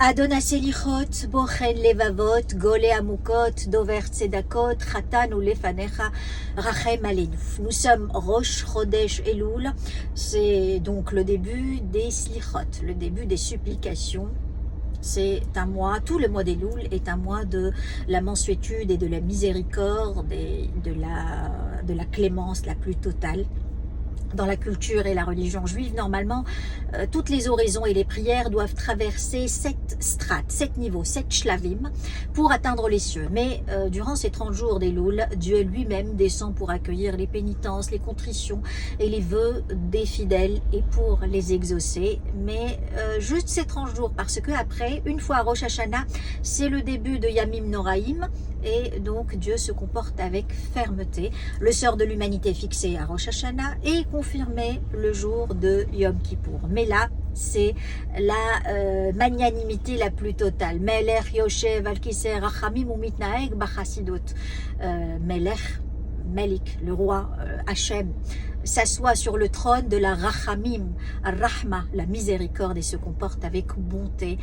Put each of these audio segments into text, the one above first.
Adon Aselichot, Bochen Levavot, Gole Amukot, Dover Tzedakot, Chatan ou Lefanecha, Rachem Alenu. Nous sommes Rosh Chodesh Elul, c'est donc le début des Slichot, le début des supplications. C'est un mois, tout le mois d'Elul est un mois de la mansuétude et de la miséricorde et de la clémence la plus totale. Dans la culture et la religion juive, normalement, toutes les oraisons et les prières doivent traverser 7 strates, 7 niveaux, 7 shlavim pour atteindre les cieux. Mais durant ces 30 jours d'Elul, Dieu lui-même descend pour accueillir les pénitences, les contritions et les vœux des fidèles et pour les exaucer. Mais juste ces 30 jours, parce que après, une fois à Rosh Hashanah, c'est le début de Yamim Noraim, et donc Dieu se comporte avec fermeté. Le sort de l'humanité fixé à Rosh Hashanah et confirmé le jour de Yom Kippour. Mais là, c'est la magnanimité la plus totale. Melech Yoshev al Kisei Rachamim umitnaeg b'chasidut. Melik, le roi Hachem, s'assoit sur le trône de la Rachamim, Rahma, la miséricorde, et se comporte avec bonté.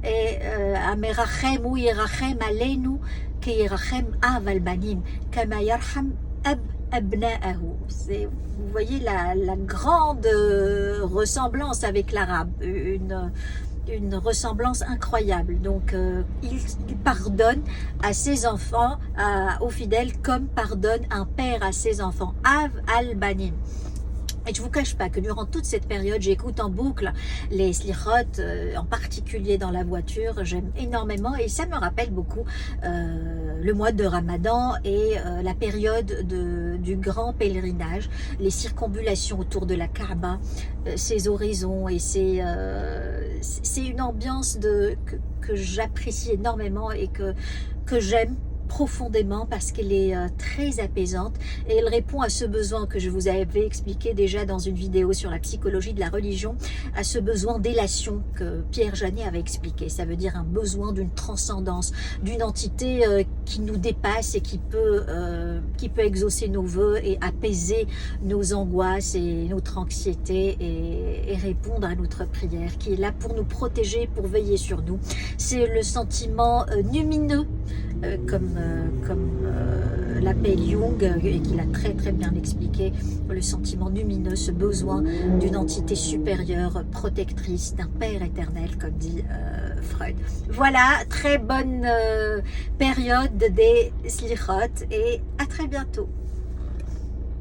Et Amerachem ou Yerachem Aleinu ke Yerachem Av al Banim kama yarham Ab Abna'ahu. Vous voyez la grande ressemblance avec l'arabe, une ressemblance incroyable. Donc il pardonne à ses enfants, aux fidèles, comme pardonne un père à ses enfants. Av al Banim. Et je ne vous cache pas que durant toute cette période, j'écoute en boucle les slichot, en particulier dans la voiture. J'aime énormément et ça me rappelle beaucoup le mois de Ramadan et la période du grand pèlerinage, les circonambulations autour de la Kaaba, ces oraisons, et c'est une ambiance que j'apprécie énormément et que j'aime profondément parce qu'elle est très apaisante et elle répond à ce besoin que je vous avais expliqué déjà dans une vidéo sur la psychologie de la religion, à ce besoin d'élation que Pierre Janet avait expliqué. Ça veut dire un besoin d'une transcendance, d'une entité qui nous dépasse et qui peut exaucer nos vœux et apaiser nos angoisses et notre anxiété et répondre à notre prière, qui est là pour nous protéger, pour veiller sur nous. C'est le sentiment lumineux, comme l'appelle Jung, et qu'il a très très bien expliqué, le sentiment lumineux, ce besoin d'une entité supérieure, protectrice, d'un Père éternel, comme dit Freud. Voilà, très bonne période des Slichot et à très bientôt.